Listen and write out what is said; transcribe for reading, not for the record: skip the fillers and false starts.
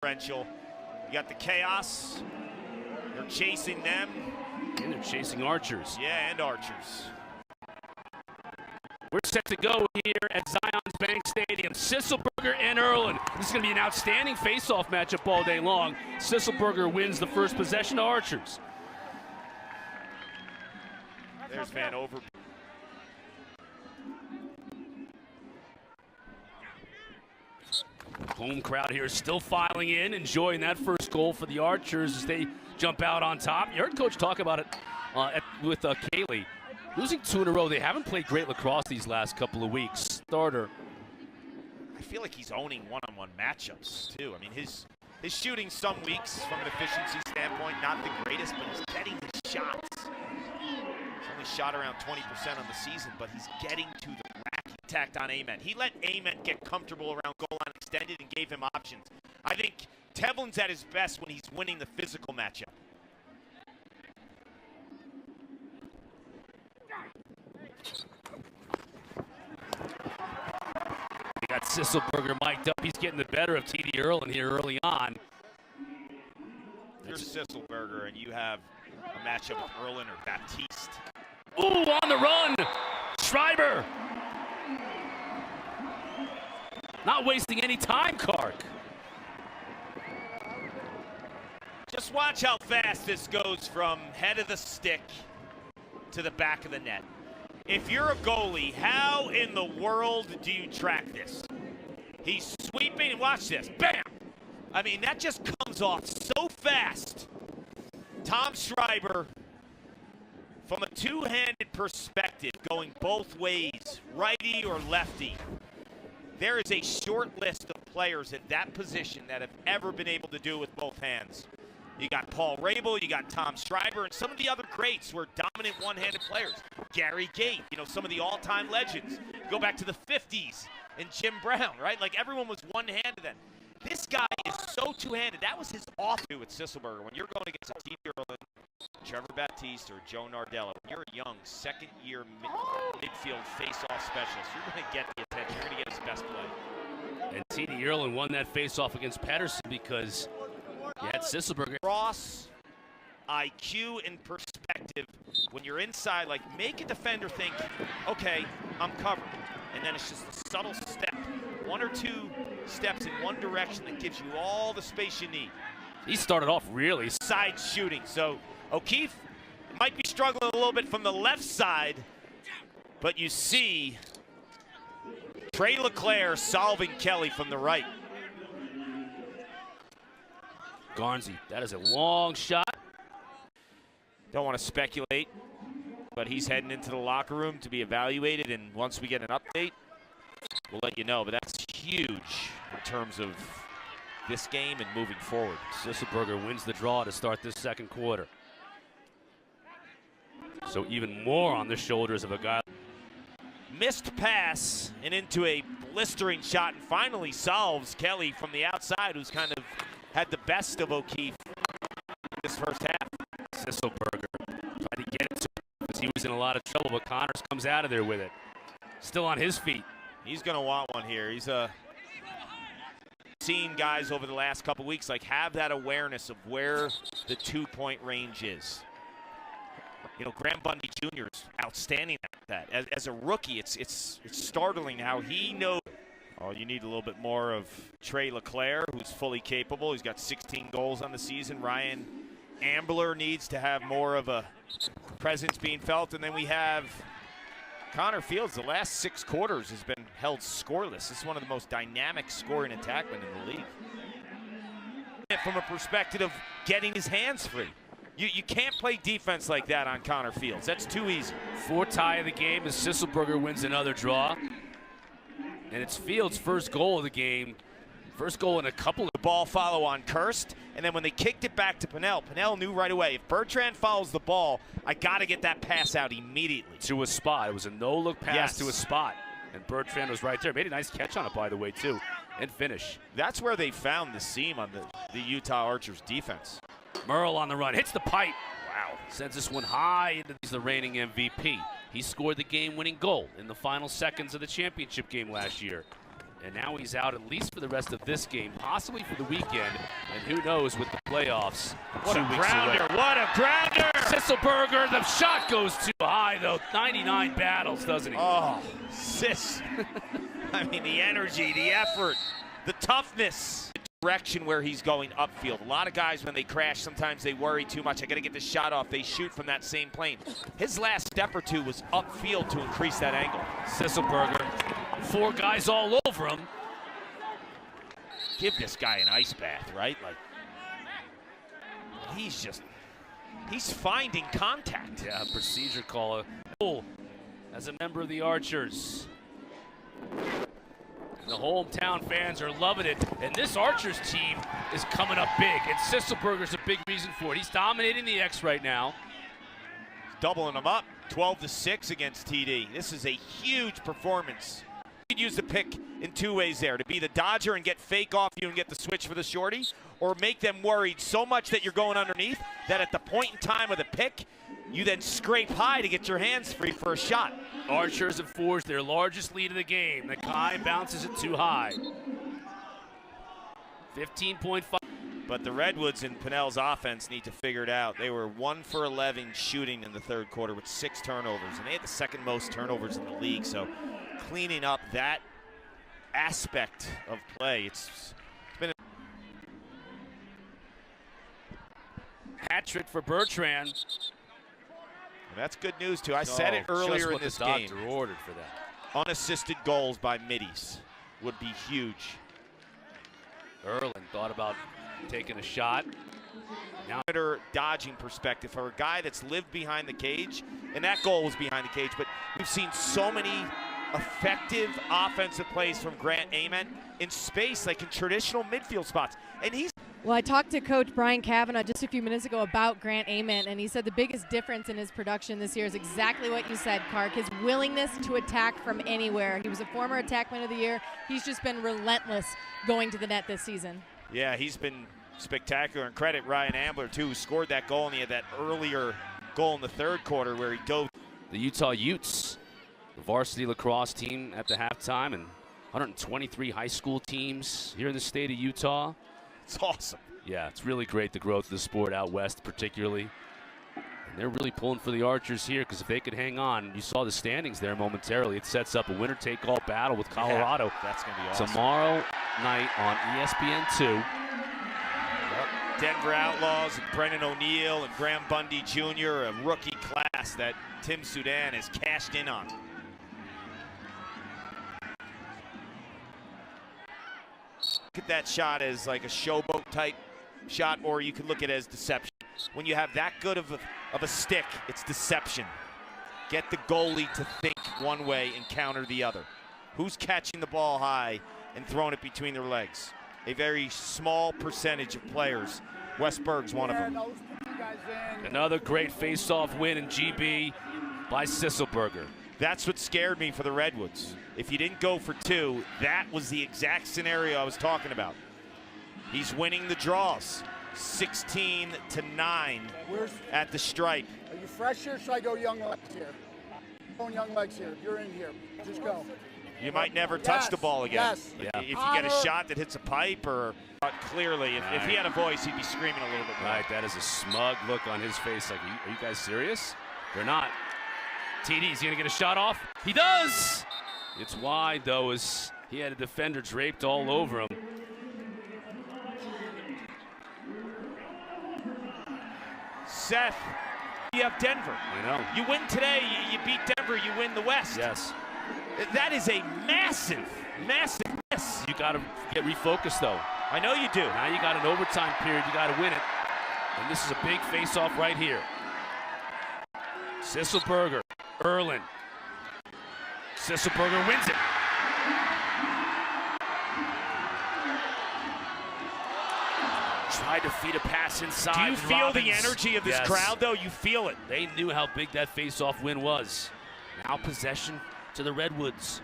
differential. You got the Chaos. They're chasing them. And they're chasing Archers. Yeah, and Archers. We're set to go here at Zions Bank Stadium. Sisselberger and Ierlan. This is going to be an outstanding face-off matchup all day long. Sisselberger wins the first possession to Archers. There's Van Over. Home crowd here still filing in, enjoying that first goal for the Archers as they jump out on top. You heard Coach talk about it with Kaylee. Losing 2 in a row, they haven't played great lacrosse these last couple of weeks. Starter. I feel like he's owning one-on-one matchups, too. I mean, his shooting some weeks from an efficiency standpoint, not the greatest, but he's getting his shots. He's only shot around 20% on the season, but he's getting to the rack. He tacked on Amen. He let Amen get comfortable around goal line extended and gave him options. I think Tevlin's at his best when he's winning the physical matchup. Got Sisselberger mic'd up. He's getting the better of TD Ierlan here early on. You're Sisselberger, and you have a matchup with Ierlan or Baptiste. Ooh, on the run! Schreiber! Not wasting any time, Kark. Just watch how fast this goes from head of the stick to the back of the net. If you're a goalie, how in the world do you track this? He's sweeping, and watch this, bam! I mean, that just comes off so fast. Tom Schreiber, from a two-handed perspective, going both ways, righty or lefty, there is a short list of players at that position that have ever been able to do it with both hands. You got Paul Rabel, you got Tom Schreiber, and some of the other greats were dominant one-handed players. Gary Gait, you know, some of the all-time legends. Go back to the 50s and Jim Brown, right? Like, everyone was one-handed then. This guy is so two-handed. That was his off-do with Sisselberger. When you're going against a TD Ierlan, Trevor Baptiste, or Joe Nardello, when you're a young second-year midfield face-off specialist, you're going to get the attention. You're going to get his best play. And TD Ierlan won that face-off against Patterson because you had Sisselberger. Cross, IQ, and perspective. When you're inside, like, make a defender think, okay, I'm covered. And then it's just a subtle step, 1 or 2 steps in one direction that gives you all the space you need. He started off really side shooting. So O'Keefe might be struggling a little bit from the left side, but you see Trey LeClaire solving Kelly from the right. Garnsey, that is a long shot. Don't want to speculate, but he's heading into the locker room to be evaluated, and once we get an update, we'll let you know. But that's huge in terms of this game and moving forward. Sisselberger wins the draw to start this second quarter. So even more on the shoulders of a guy. Missed pass and into a blistering shot, and finally solves Kelly from the outside, who's kind of had the best of O'Keefe this first half. Sisselberger tried to get it to him because he was in a lot of trouble, but Connors comes out of there with it. Still on his feet. He's going to want one here. He's seen guys over the last couple weeks like have that awareness of where the two-point range is. You know, Graham Bundy Jr. is outstanding at that. As a rookie, it's startling how he knows. Oh, you need a little bit more of Trey LeClaire, who's fully capable. He's got 16 goals on the season. Ryan Ambler needs to have more of a presence being felt. And then we have Connor Fields. The last 6 quarters has been held scoreless. This is one of the most dynamic scoring attackmen in the league. From a perspective of getting his hands free. You can't play defense like that on Connor Fields. That's too easy. 4th tie of the game as Sisselberger wins another draw. And it's Fields' first goal of the game. First goal in a couple of ball follow on Kirst. And then when they kicked it back to Pinnell, Pinnell knew right away, if Bertrand follows the ball, I got to get that pass out immediately. To a spot. It was a no-look pass to a spot. And Bertrand was right there. Made a nice catch on it, by the way, too. And finish. That's where they found the seam on the Utah Archers defense. Merle on the run, hits the pipe. Wow, sends this one high into the reigning MVP. He scored the game-winning goal in the final seconds of the championship game last year. And now he's out at least for the rest of this game, possibly for the weekend. And who knows with the playoffs. What a grounder, what a grounder! Sisselberger, the shot goes too high though. 99 battles, doesn't he? Oh, Sis. I mean, the energy, the effort, the toughness. The direction where he's going upfield. A lot of guys, when they crash, sometimes they worry too much. I got to get the shot off. They shoot from that same plane. His last step or two was upfield to increase that angle. Sisselberger, 4 guys all over him. Give this guy an ice bath, right? Like, he's finding contact. Yeah, procedure call. As a member of the Archers. The hometown fans are loving it, and this Archers team is coming up big, and Sisselberger's a big reason for it. He's dominating the X right now. Doubling them up, 12-6 against TD. This is a huge performance. You could use the pick in 2 ways there, to be the dodger and get fake off you and get the switch for the shorty, or make them worried so much that you're going underneath that at the point in time of the pick, you then scrape high to get your hands free for a shot. Archers have forged their largest lead of the game. The Kai bounces it too high. 15.5. But the Redwoods in Pinnell's offense need to figure it out. They were 1 for 11 shooting in the third quarter with 6 turnovers, and they had the second most turnovers in the league. So cleaning up that aspect of play, it's been a hat trick for Bertrand. that's good news too. I said it earlier in this game. Just what the doctor ordered for that. Unassisted goals by middies would be huge. Ierlan thought about taking a shot. Now, dodging perspective for a guy that's lived behind the cage, and that goal was behind the cage, but we've seen so many effective offensive plays from Grant Ament in space, like in traditional midfield spots, and he's. Well, I talked to Coach Brian Kavanaugh just a few minutes ago about Grant Ament, and he said the biggest difference in his production this year is exactly what you said, Kark, his willingness to attack from anywhere. He was a former Attackman of the Year. He's just been relentless going to the net this season. Yeah, he's been spectacular, and credit Ryan Ambler, too, who scored that goal, and he had that earlier goal in the third quarter where he dove. The Utah Utes, the varsity lacrosse team at the halftime, and 123 high school teams here in the state of Utah. It's awesome. Yeah, it's really great, the growth of the sport out west particularly. And they're really pulling for the Archers here, because if they could hang on, you saw the standings there momentarily. It sets up a winner-take-all battle with Colorado. Yeah, that's going to be awesome. Tomorrow night on ESPN2. Denver Outlaws and Brennan O'Neill and Graham Bundy Jr., a rookie class that Tim Sudan has cashed in on. Look at that shot as like a showboat type shot, or you could look at it as deception. When you have that good of a stick, it's deception. Get the goalie to think one way and counter the other. Who's catching the ball high and throwing it between their legs? A very small percentage of players. Westberg's one of them. Another great face-off win in GB by Sisselberger. That's what scared me for the Redwoods. If you didn't go for 2, that was the exact scenario I was talking about. He's winning the draws, 16-9 at the stripe. Are you fresh here? Should I go young legs here? Going young legs here. You're in here. Just go. You might never touch the ball again. Yes. Yeah. If you get a shot that hits a pipe, or clearly, if he had a voice, he'd be screaming a little bit more. Right, that is a smug look on his face. Like, are you guys serious? They're not. TD's gonna get a shot off. He does! It's wide though, as he had a defender draped all over him. Seth, you have Denver. I know. You win today, you beat Denver, you win the West. Yes. That is a massive, massive miss. You gotta get refocused though. I know you do. Now you got an overtime period, you gotta win it. And this is a big face-off right here. Sisselberger, Ierlan. Sisselberger wins it. Tried to feed a pass inside. Do you feel the energy of this crowd, though? You feel it. They knew how big that face-off win was. Now possession to the Redwoods.